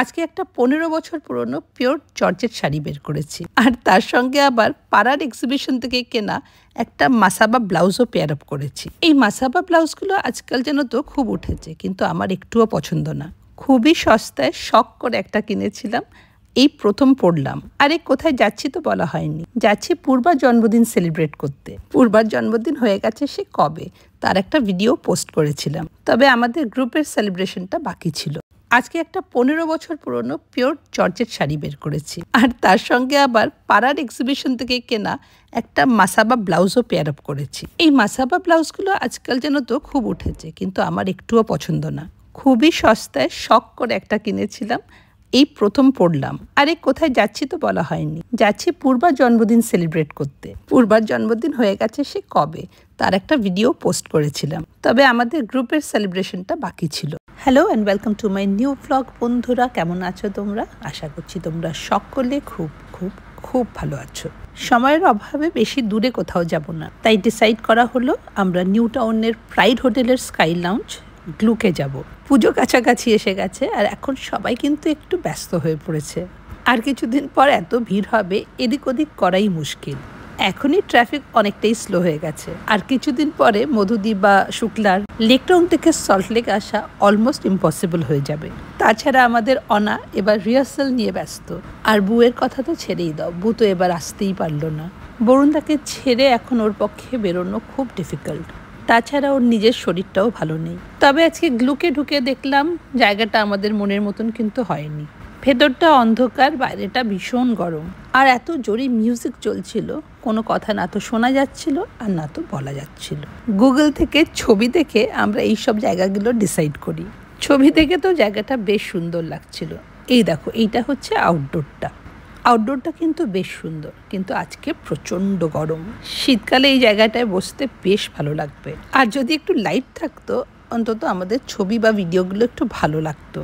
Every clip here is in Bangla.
আজকে একটা 15 বছর পুরনো পিওর জর্জেট শাড়ি বের করেছি, আর তার সঙ্গে আবার পাড়ার এক্সিবিশন থেকে কেনা একটা মাসাবা ব্লাউজও পেয়ার আপ করেছি। এই মাসাবা ব্লাউজগুলো আজকাল যেন তো খুব উঠেছে, কিন্তু আমার একটুও পছন্দ না। খুবই সস্তায় শখ করে একটা কিনেছিলাম, এই প্রথম পড়লাম। আরে কোথায় যাচ্ছি তো বলা হয়নি। যাচ্ছি পূর্বার জন্মদিন সেলিব্রেট করতে। পূর্বার জন্মদিন হয়ে গেছে সে কবে, তার একটা ভিডিও পোস্ট করেছিলাম, তবে আমাদের গ্রুপের সেলিব্রেশনটা বাকি ছিল। আজকে একটা 15 বছর পুরনো পিওর জর্জেট শাড়ি বের করেছি, আর তার সঙ্গে আবার পাড়ার এক্সিবিশন থেকে কেনা একটা মাসাবা ব্লাউজও পেয়ার আপ করেছি। এই মাসাবা ব্লাউজগুলো আজকাল যেন তো খুব উঠেছে, কিন্তু আমার একটুও পছন্দ না। খুবই সস্তায় শখ করে একটা কিনেছিলাম, এই প্রথম পড়লাম। আরে কোথায় যাচ্ছি তো বলা হয়নি। যাচ্ছি পূর্বার জন্মদিন সেলিব্রেট করতে। পূর্বার জন্মদিন হয়ে গেছে সে কবে, তার একটা ভিডিও পোস্ট করেছিলাম, তবে আমাদের গ্রুপের সেলিব্রেশনটা বাকি ছিল। Hello and welcome to my new blog. বন্ধুরা, কেমন আছো তোমরা? আশা করছি তোমরা সকলে খুব খুব খুব ভালো আছো। সময়ের অভাবে বেশি দূরে কোথাও যাব না, তাই ডিসাইড করা হলো আমরা নিউ টাউনের প্রাইড হোটেলের স্কাই লাউঞ্জ গ্লুকে যাব। পুজো কাছাকাছি এসে গেছে, আর এখন সবাই কিন্তু একটু ব্যস্ত হয়ে পড়েছে। আর কিছুদিন পর এত ভিড় হবে, এদিক ওদিক করাই মুশকিল। এখনই ট্রাফিক অনেকটাই স্লো হয়ে গেছে, আর কিছুদিন পরে মধুদ্বীপ বা শুক্লার লেকটাউন থেকে সল্টলেক আসা অলমোস্ট ইম্পসিবল হয়ে যাবে। তাছাড়া আমাদের অনা এবার রিহার্সাল নিয়ে ব্যস্ত, আর বুয়ের কথা তো ছেড়েই দাও, বু তো এবার আসতেই পারলো না। বরুণদাকে ছেড়ে এখন ওর পক্ষে বেরোনো খুব ডিফিকাল্ট। তাছাড়া ওর নিজের শরীরটাও ভালো নেই। তবে আজকে গ্লুকে ঢুকে দেখলাম জায়গাটা আমাদের মনের মতন কিন্তু হয়নি। ভেতরটা অন্ধকার, বাইরেটা ভীষণ গরম, আর এত জোরে মিউজিক চলছিল, কোনো কথা না তো শোনা যাচ্ছিল আর না তো বলা যাচ্ছিল। গুগল থেকে ছবি দেখে আমরা এইসব জায়গাগুলো ডিসাইড করি। ছবি দেখে তো জায়গাটা বেশ সুন্দর লাগছিল। এই দেখো, এইটা হচ্ছে আউটডোরটা। আউটডোরটা কিন্তু বেশ সুন্দর, কিন্তু আজকে প্রচণ্ড গরম। শীতকালে এই জায়গাটায় বসতে বেশ ভালো লাগবে, আর যদি একটু লাইট থাকতো অন্তত আমাদের ছবি বা ভিডিওগুলো একটু ভালো লাগতো।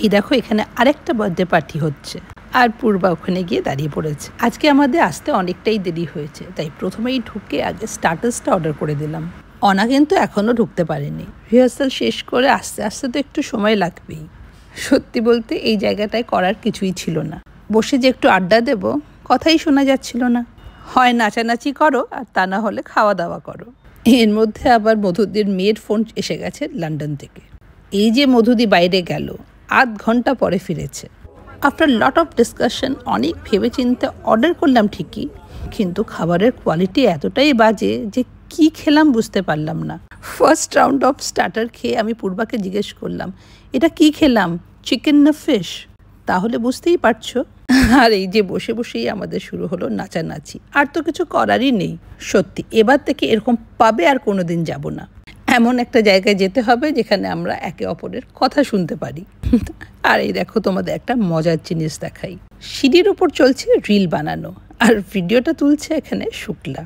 এই দেখো, এখানে আরেকটা বার্থডে পার্টি হচ্ছে, আর পূর্বা ওখানে গিয়ে দাঁড়িয়ে পড়েছে। আজকে আমাদের আসতে অনেকটাই দেরি হয়েছে, তাই প্রথমেই ঢুকে আগে স্টার্টার্সটা অর্ডার করে দিলাম। অনা কিন্তু এখনও ঢুকতে পারেনি। রিহার্সাল শেষ করে আস্তে আস্তে তো একটু সময় লাগবেই। সত্যি বলতে এই জায়গাটায় করার কিছুই ছিল না। বসে যে একটু আড্ডা দেব, কথাই শোনা যাচ্ছিল না। হয় নাচানাচি করো, আর তা না হলে খাওয়া দাওয়া করো। এর মধ্যে আবার মধুদির মেয়ের ফোন এসে গেছে লন্ডন থেকে। এই যে মধুদি বাইরে গেল, আধ ঘন্টা পরে ফিরেছে। আফটার লট অফ ডিসকাশন অনেক ভেবেচিন্তে অর্ডার করলাম ঠিকই, কিন্তু খাবারের কোয়ালিটি এতটাই বাজে যে কি খেলাম বুঝতে পারলাম না। ফার্স্ট রাউন্ড অফ স্টার্টার খেয়ে আমি পূর্বাকে জিজ্ঞেস করলাম, এটা কি খেলাম, চিকেন না ফিশ? তাহলে বুঝতেই পারছো। আর এই যে বসে বসেই আমাদের শুরু হলো নাচানাচি। আর তো কিছু করারই নেই। সত্যি এবার থেকে এরকম পাবে আর কোনোদিন যাব না। এমন একটা জায়গায় যেতে হবে যেখানে আমরা একে অপরের কথা শুনতে পারি। আর এই দেখো, তোমাদের একটা মজার জিনিস দেখাই। সিঁড়ির উপর চলছে রিল বানানো, আর ভিডিওটা তুলছে এখানে শুক্লা।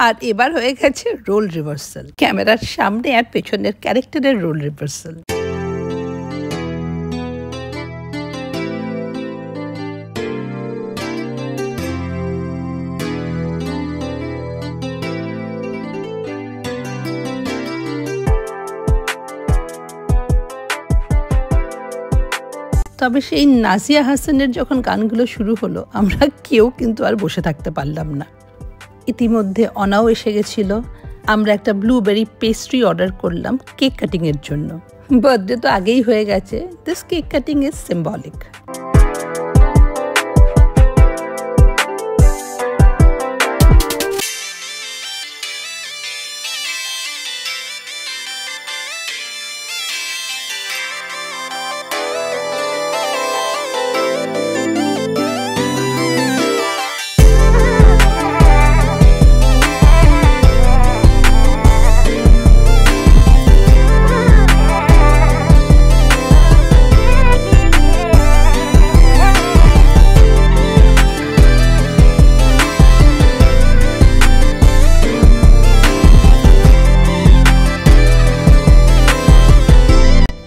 আর এবার হয়ে গেছে রোল রিভার্সাল। ক্যামেরার সামনে আর পেছনের ক্যারেক্টারের রোল রিভার্সাল। তবে সেই নাজিয়া হাসানের যখন গানগুলো শুরু হলো, আমরা কেউ কিন্তু আর বসে থাকতে পারলাম না। ইতিমধ্যে অনাও এসে গেছিল। আমরা একটা ব্লুবেরি পেস্ট্রি অর্ডার করলাম কেক কাটিংয়ের জন্য। বার্থডে তো আগেই হয়ে গেছে, this cake cutting is symbolic.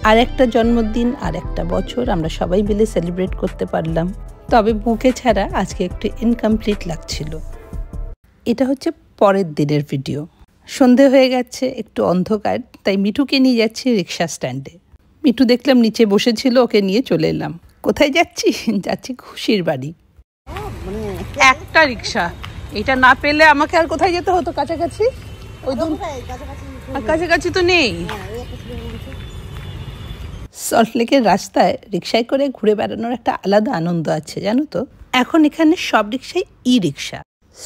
আর একটা জন্মদিন, আর একটা বছর আমরা সবাই মিলে সেলিব্রেট করতে পারলাম। তবে বুকে ছাড়া আজকে একটু ইনকমপ্লিট লাগছিল। এটা হচ্ছে পরের দিনের ভিডিও। সন্ধে হয়ে গেছে, একটু অন্ধকার, তাই মিঠুকে নিয়ে যাচ্ছি রিক্সা স্ট্যান্ডে। মিঠু দেখলাম নিচে বসেছিল, ওকে নিয়ে চলে এলাম। কোথায় যাচ্ছি? যাচ্ছি খুশির বাড়ি। একটা রিক্সা, এটা না পেলে আমাকে আর কোথায় যেতে হতো? কাছাকাছি ওই কাছাকাছি তো নেই। সল্টলেকের রাস্তায় রিক্সায় করে ঘুরে বেড়ানোর একটা আলাদা আনন্দ আছে, জানো তো। এখন এখানে সব রিক্সাই ই রিক্সা।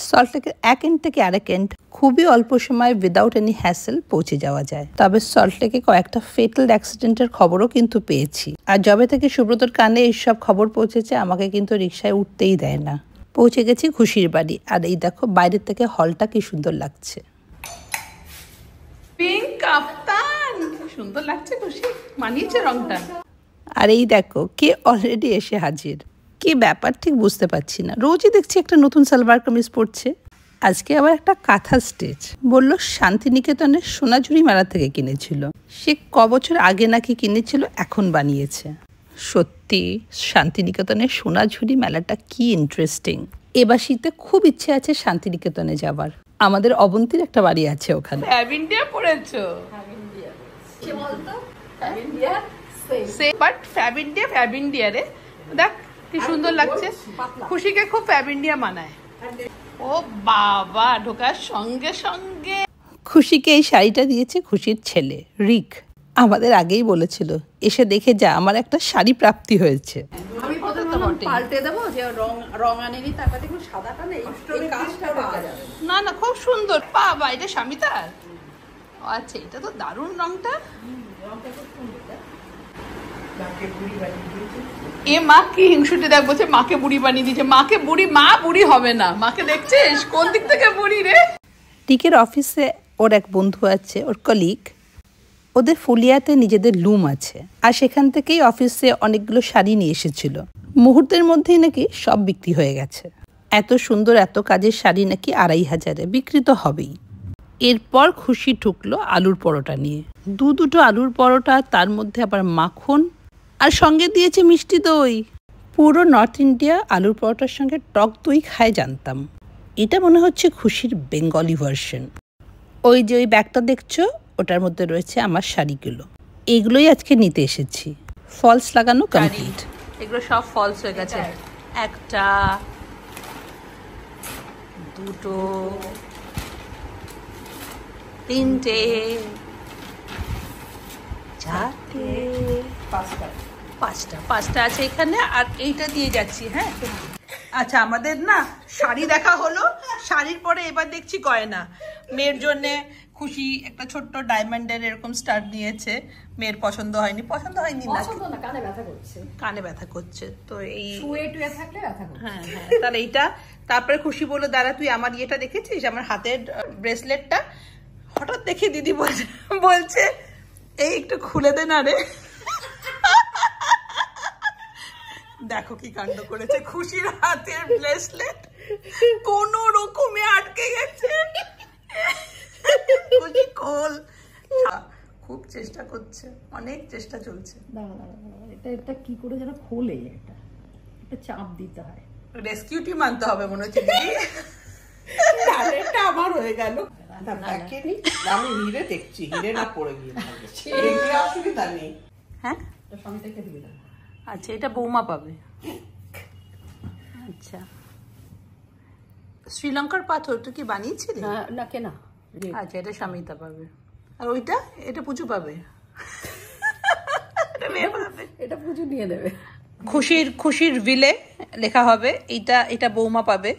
সল্টলেকের এক এন্ড থেকে আরেক এন্ড খুবই অল্প সময় উইদাউট এনি হ্যাসেল পৌঁছে যাওয়া যায়। তবে সল্টলেকে কয়েকটা ফেটাল অ্যাক্সিডেন্টের খবরও কিন্তু পেয়েছি। আর যবে থেকে সুব্রতর কানে এইসব খবর পৌঁছেছে, আমাকে কিন্তু রিক্সায় উঠতেই দেয় না। পৌঁছে গেছি খুশির বাড়ি। আর এই দেখো বাইরের থেকে হলটা কি সুন্দর লাগছে। পিঙ্ক কাপ্তান, সুন্দর লাগছে খুশি, মানিয়েছে রংটা। আর এই দেখো কে অলরেডি এসে হাজির। কি ব্যাপার ঠিক বুঝতে পারছি না, রোজই দেখছি একটা নতুন সালোয়ার কামিজ পরছে, আজকে আবার একটা কাঁথা স্টেচ। বলল শান্তিনিকেতনের সোনাঝুরি মেলা থেকে কিনেছিল। সে ক বছর আগে নাকি কিনেছিল, এখন বানিয়েছে। সত্যি শান্তিনিকেতনের সোনাঝুরি মেলাটা কি ইন্টারেস্টিং। এবার শীতে খুব ইচ্ছে আছে শান্তিনিকেতনে যাবার। আমাদের অবন্তীর একটা বাড়ি আছে ওখানে। ফ্যাব ইন্ডিয়া পড়েছো? বাট ফ্যাব ইন্ডিয়া রে, দেখ কি সুন্দর লাগছে। খুশিকে খুব ফ্যাব ইন্ডিয়া মানায়। ও বাবা, ঢোকার সঙ্গে সঙ্গে খুশিকে এই শাড়িটা দিয়েছে খুশির ছেলে রিক। আমাদের আগেই বলেছিল এসে দেখে যা, আমার একটা শাড়ি প্রাপ্তি হয়েছে। আমি পাল্টে দেবো, যে রং আনেনি, তার কাছে একটু সাদাটা নেই, না না খুব সুন্দর। বাবা, এটা স্বামিতার? আচ্ছা, এটা তো দারুণ রংটা। এ মা কি হিংসুটে, দেখ বলছে মাকে বুড়ি বানিয়ে দিয়েছে। মাকে বুড়ি, মা বুড়ি হবে না। মাকে দেখছিস কোন দিক থেকে বুড়ি রে। টিকের অফিসে ওর এক বন্ধু আছে, ওর কলিগ। ওদের ফুলিয়াতে নিজেদের লুম আছে, আর সেখান থেকেই অফিসে অনেকগুলো শাড়ি নিয়ে এসেছিল। মুহূর্তের মধ্যেই নাকি সব বিক্রি হয়ে গেছে। এত সুন্দর এত কাজের শাড়ি নাকি 2500-এ বিক্রি তো হবেই। এরপর খুশি ঢুকলো আলুর পরোটা নিয়ে। দুটো আলুর পরোটা, তার মধ্যে আবার মাখন, আর সঙ্গে দিয়েছে মিষ্টি দই। পুরো নর্থ ইন্ডিয়া আলুর পরোটার সঙ্গে টক দই খায় জানতাম। এটা মনে হচ্ছে খুশির বেঙ্গলি ভার্সন। ওই যে ওই ব্যাগটা দেখছো, ওটার মধ্যে রয়েছে আমার শাড়িগুলো। এগুলোই আজকে নিতে এসেছি। ফলস লাগানো কমপ্লিট। এগুলো সব ফলস হয়ে গেছে। একটা, দুটো, তিনটে, চারটে, পাঁচটা আছে এখানে। আর এইটা দিয়ে যাচ্ছি। হ্যাঁ, আচ্ছা, আমাদের না শাড়ি দেখা হলো। শাড়ির পরে এবার দেখছি গয়না। মেয়ের জন্য খুশি একটা ছোট্ট ডায়মন্ডের এরকম স্টাড নিয়েছে। মেয়ের পছন্দ হয়নি না, কানে ব্যথা করছে তো এই থাকলে ব্যথা করছে। হ্যাঁ, তাহলে এইটা। তারপরে খুশি বললো, দাঁড়া তুই আমার ইয়েটা দেখেছিস, আমার হাতের ব্রেসলেটটা? হঠাৎ দেখি দিদি বলছে এই একটু খুলে দে না রে। দেখো কি কাণ্ড করেছে, খুশির হাতের ব্রেসলেট কোন রকমে আটকে গেছে। খুশি খোল, খুব চেষ্টা করছে, অনেক চেষ্টা চলছে। এটা কি করে যেন খোলে, এটা চাপ দিতে হয়, রেস্কিউ টিম আনতে হবে মনে হচ্ছে দিদি। এটা আমার হয়ে গেল। আমি হিরে দেখছি, হিরে না পড়ে গিয়ে অসুবিধা নেই। হ্যাঁ, আচ্ছা, এটা বৌমা পাবে। আচ্ছা, শ্রীলঙ্কার পাথর তুই কি বানিয়েছিলি? না, কেনা। আচ্ছা, এটা স্বামীতা পাবে। আর ওইটা, এটা পুজো পাবে। এটা পুজো নিয়ে দেবে। খুশির ভিলে লেখা হবে। এটা বৌমা পাবে।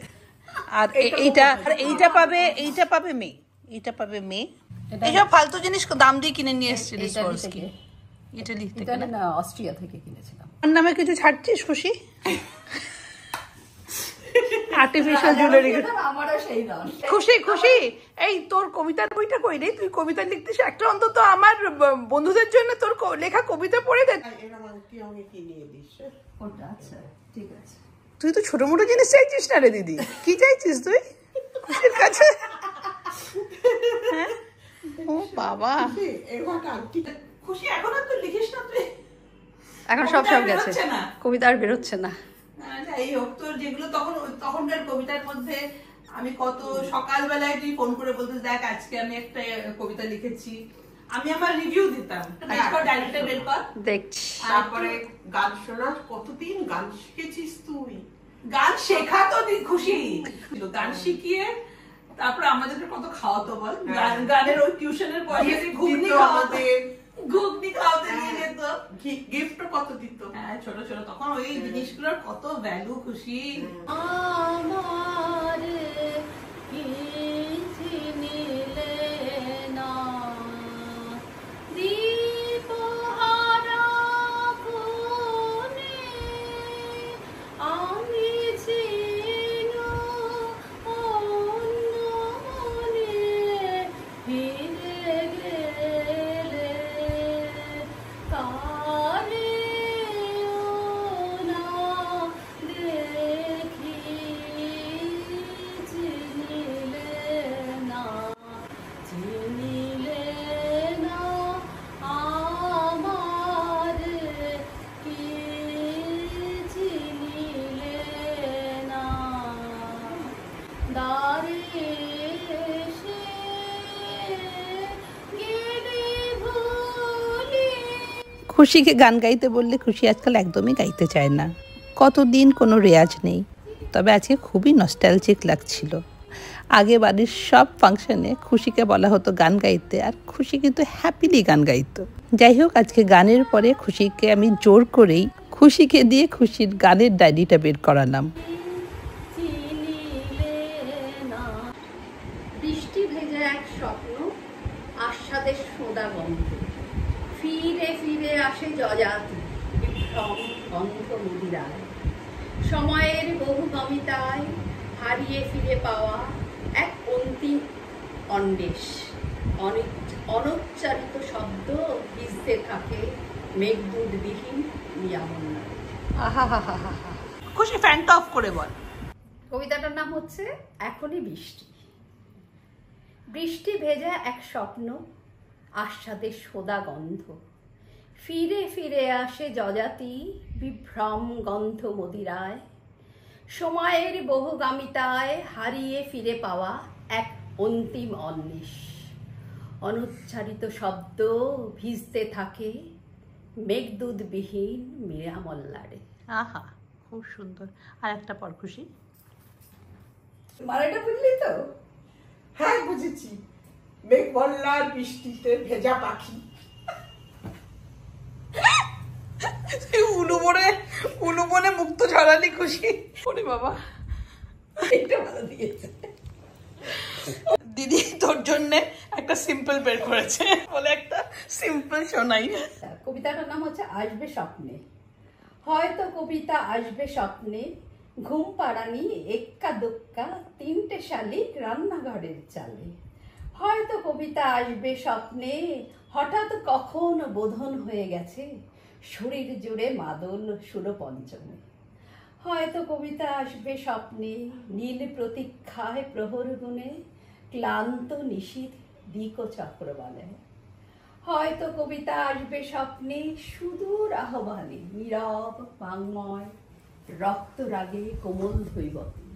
আর এইটা পাবে মেয়ে। এইসব ফালতু জিনিস দাম দিয়ে কিনে নিয়ে এসেছিলিস? ইটালি থেকে না, অস্ট্রিয়া থেকে কিনেছিলাম। আমার নামে কিছু ছাড়ছিস খুশি? Artificial jewellery. খুশি, এই তোর কবিতার বইটা কই রে? তুই কবিতা লিখতিস, একটা অন্তত আমার বন্ধুদের জন্য তোর লেখা কবিতা পড়ে দে। আচ্ছা, ঠিক আছে। তুই তো ছোট মোটো জিনিস চাইছিস না রে দিদি। কি চাইছিস তুই খুশির কাছে? ও বাবা, খুশি এখন আর তুই লিখিস না? তুই এখন সব গেছে, কবিতা আর বেরোচ্ছে না। যাই হোক, তোর যেগুলো তখনকার কবিতার মধ্যে আমি কত সকালবেলায় তুই ফোন করে বলতে দেখ আজকে আমি একটা কবিতা লিখেছি, আমি আমার রিভিউ দিতাম। ডায়েরিটা বের কর দেখছি। তারপরে গান শোনা, কতদিন গান শিখেছিস তুই? গান শেখা তো খুশি, গান শিখিয়ে তারপরে আমাদেরকে কত খাওয়াতো বল, গানের ওই টিউশনের পয়সা দিয়ে ঘুগনি খাওয়াতে, ঘুগনি খাওয়াতে নিয়ে যেত, গিফটও কত দিত। হ্যাঁ ছোট ছোট, তখন ওই জিনিসগুলোর কত ভ্যালু, খুশি। আমার কিছু নিলে না দীপহারা কোণে আমি ছিল অন্য মনে ফিরে গেলে কারে না দেখি চিনিলে না আমার কি চিনিলে না দাঁড়ে এসে গেলে ভুলি। খুশিকে গান গাইতে বললে খুশি আজকাল একদমই গাইতে চায় না, কতদিন কোনো রেয়াজ নেই। তবে আজকে খুবই নস্টালজিক লাগছিল। আগে বাড়ির সব ফাংশনে খুশিকে বলা হতো গান গাইতে, আর খুশি কিন্তু হ্যাপিলি গান গাইতো। যাই হোক, আজকে গানের পরে খুশিকে আমি জোর করেই খুশিকে দিয়ে খুশির গানের ডায়েরিটা বের করালাম। বৃষ্টি ভেজা এক স্বপ্ন, আস্বাদের সোদা গন্ধ, ফিরে ফিরে আসে যযাতি বিভ্রম গন্ধ মুদিরায়, সময়ের বহুগমিতায় হারিয়ে ফিরে পাওয়া এক অন্তিম অন্বেষ, অনুচ্চারিত শব্দ ভিজতে থাকে মেঘদূতবিহীন নিয়ামন্নায়। আহা হা হা হা হা। খুশি ফ্যানটা অফ করে বল। কবিতাটার নাম হচ্ছে এখনই বৃষ্টি। বৃষ্টি ভেজা এক স্বপ্ন, আস্বাদের সোদা গন্ধ, ফিরে ফিরে আসে যযাতি বিভ্রম গন্ধ মদিরায়, সময়ের বহুগামিতায় হারিয়ে ফিরে পাওয়া এক অন্তিম অন্বেষ, অনুচ্চারিত শব্দ ভিজতে থাকে মেঘদূতবিহীন মীরামল্লারে। আহা, খুব সুন্দর। আর একটা পর খুশি, মানেটা বুঝলি তো? হ্যাঁ বুঝেছি, মেঘমল্লার বৃষ্টিতে ভেজা পাখি। উনুবনে মুক্ত ঝরালি খুশি। ওরে বাবা, এটা ভালো দিয়েছে। দিদি তোর জন্য একটা সিম্পল বের করেছে, বলে একটা সিম্পল শোনাই। কবিতাটার নাম হচ্ছে আসবে স্বপ্নে। হয়তো কবিতা আসবে স্বপ্নে, ঘুম পাড়ানি এক্কা দোক্কা তিনটে শালিক রান্নাঘরের চালে। হয়তো কবিতা আসবে স্বপ্নে, হঠাৎ কখন বোধন হয়ে গেছে শরীর জুড়ে মাদল সুরপঞ্চমে। হয়তো কবিতা আসবে স্বপ্নে, নীল প্রতীক্ষায় প্রহর গুণে ক্লান্ত নিশীথ দিক চক্রবালে। হয়তো কবিতা আসবে স্বপ্নে, সুদূর আহ্বানে নীরব বাংময় রক্ত রাগে কোমল ধৈবতী।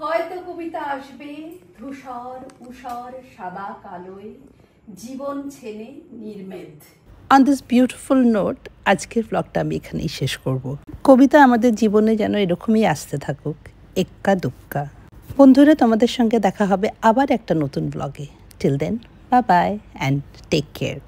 হয়তো কবিতা আসবে ধূসর উষর সাদা কালোয় জীবন ছেনে নির্মেদ। অন দিস বিউটিফুল নোট আজকের ব্লগটা আমি এখানেই শেষ করব। কবিতা আমাদের জীবনে যেন এরকমই আসতে থাকুক, এক্কা দুক্কা। বন্ধুরা, তোমাদের সঙ্গে দেখা হবে আবার একটা নতুন ব্লগে। Till then, bye bye and take care.